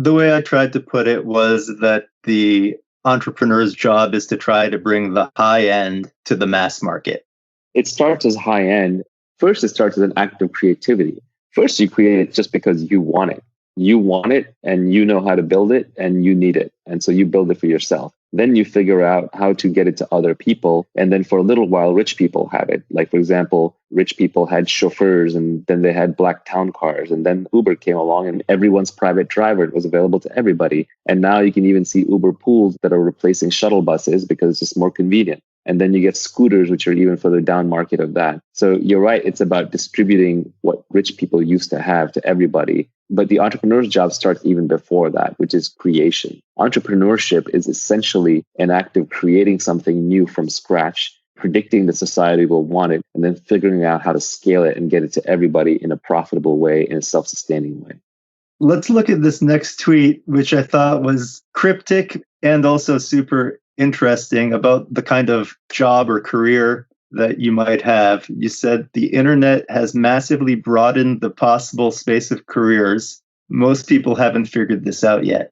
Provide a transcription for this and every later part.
The way I tried to put it was that the entrepreneur's job is to try to bring the high end to the mass market. It starts as high end. First, it starts as an act of creativity. First, you create it just because you want it. You want it and you know how to build it and you need it. And so you build it for yourself. Then you figure out how to get it to other people. And then for a little while, rich people have it. Like, for example, rich people had chauffeurs and then they had black town cars. And then Uber came along and everyone's private driver was available to everybody. And now you can even see Uber pools that are replacing shuttle buses because it's just more convenient. And then you get scooters, which are even further down market of that. So you're right. It's about distributing what rich people used to have to everybody. But the entrepreneur's job starts even before that, which is creation. Entrepreneurship is essentially an act of creating something new from scratch, predicting that society will want it, and then figuring out how to scale it and get it to everybody in a profitable way, in a self-sustaining way. Let's look at this next tweet, which I thought was cryptic and also super interesting about the kind of job or career that you might have. You said the internet has massively broadened the possible space of careers. Most people haven't figured this out yet.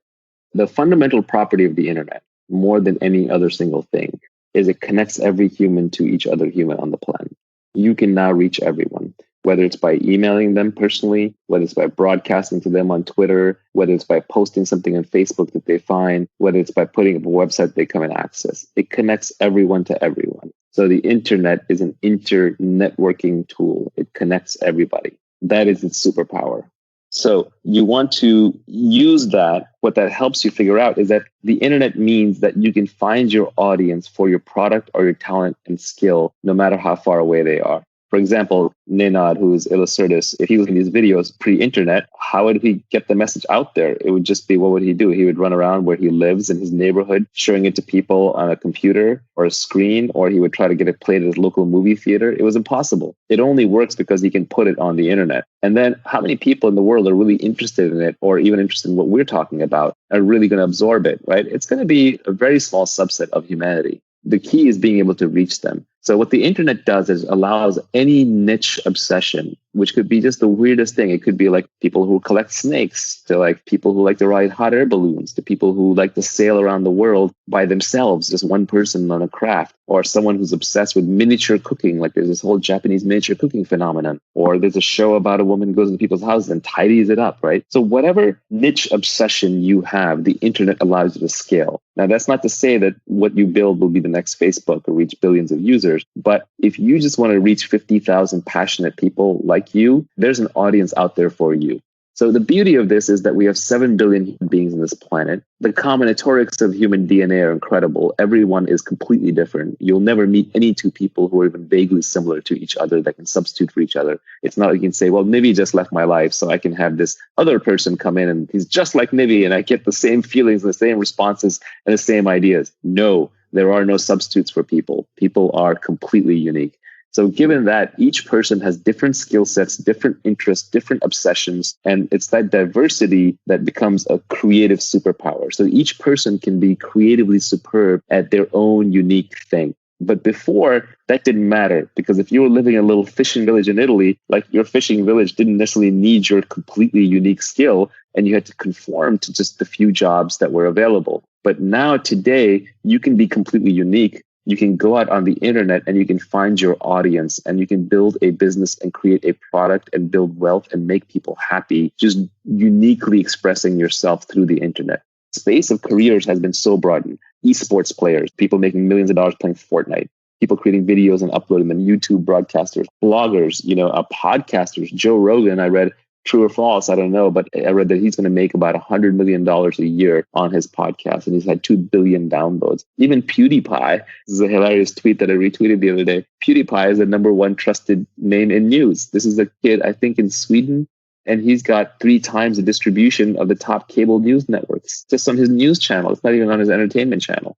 The fundamental property of the internet, more than any other single thing, is it connects every human to each other human on the planet. You can now reach everyone, whether it's by emailing them personally, whether it's by broadcasting to them on Twitter, whether it's by posting something on Facebook that they find, whether it's by putting up a website they come and access. It connects everyone to everyone. So the internet is an inter-networking tool. It connects everybody. That is its superpower. So you want to use that. What that helps you figure out is that the internet means that you can find your audience for your product or your talent and skill, no matter how far away they are. For example, Nenad, who is Illustratus, if he was in these videos pre-internet, how would he get the message out there? It would just be, what would he do? He would run around where he lives in his neighborhood, showing it to people on a computer or a screen, or he would try to get it played at his local movie theater. It was impossible. It only works because he can put it on the internet. And then how many people in the world are really interested in it, or even interested in what we're talking about, are really going to absorb it, right? It's going to be a very small subset of humanity. The key is being able to reach them. So what the internet does is allows any niche obsession, which could be just the weirdest thing. It could be like people who collect snakes, to like people who like to ride hot air balloons, to people who like to sail around the world by themselves, just one person on a craft, or someone who's obsessed with miniature cooking. Like there's this whole Japanese miniature cooking phenomenon, or there's a show about a woman who goes into people's houses and tidies it up, right? So whatever niche obsession you have, the internet allows you to scale. Now, that's not to say that what you build will be the next Facebook or reach billions of users. But if you just want to reach 50,000 passionate people like you, there's an audience out there for you. So the beauty of this is that we have 7 billion human beings on this planet. The combinatorics of human DNA are incredible. Everyone is completely different. You'll never meet any two people who are even vaguely similar to each other that can substitute for each other. It's not like you can say, well, Nivi just left my life, so I can have this other person come in and he's just like Nivi and I get the same feelings, the same responses, and the same ideas. No, there are no substitutes for people. People are completely unique. So given that each person has different skill sets, different interests, different obsessions, and it's that diversity that becomes a creative superpower. So each person can be creatively superb at their own unique thing. But before, that didn't matter, because if you were living in a little fishing village in Italy, like your fishing village didn't necessarily need your completely unique skill, and you had to conform to just the few jobs that were available. But now today, you can be completely unique. You can go out on the internet and you can find your audience and you can build a business and create a product and build wealth and make people happy, just uniquely expressing yourself through the internet. Space of careers has been so broadened. Esports players, people making millions of dollars playing Fortnite, people creating videos and uploading them, YouTube broadcasters, bloggers, podcasters. Joe Rogan, I read, true or false, I don't know, but I read that he's going to make about $100 million a year on his podcast, and he's had 2 billion downloads. Even PewDiePie, this is a hilarious tweet that I retweeted the other day. PewDiePie is the #1 trusted name in news. This is a kid, I think, in Sweden, and he's got 3 times the distribution of the top cable news networks just on his news channel. It's not even on his entertainment channel.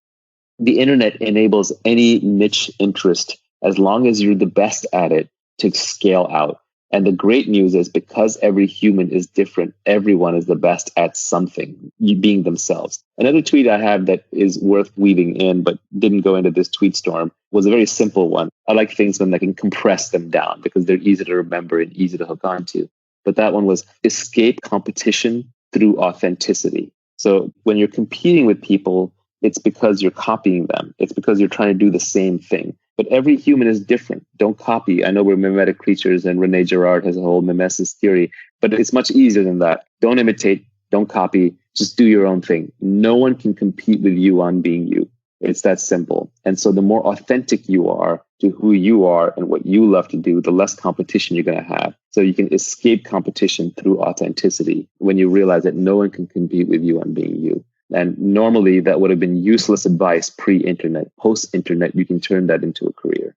The internet enables any niche interest, as long as you're the best at it, to scale out. And the great news is, because every human is different, everyone is the best at something, being themselves. Another tweet I have that is worth weaving in, but didn't go into this tweet storm, was a very simple one. I like things when I can compress them down because they're easy to remember and easy to hook onto. But that one was: escape competition, through authenticity. So when you're competing with people, it's because you're copying them. It's because you're trying to do the same thing. But every human is different. Don't copy. I know we're mimetic creatures, and Rene Girard has a whole mimesis theory, but it's much easier than that. Don't imitate, don't copy, just do your own thing. No one can compete with you on being you. It's that simple. And so the more authentic you are to who you are and what you love to do, the less competition you're going to have. So you can escape competition through authenticity when you realize that no one can compete with you on being you. And normally that would have been useless advice pre-internet. Post-internet, you can turn that into a career.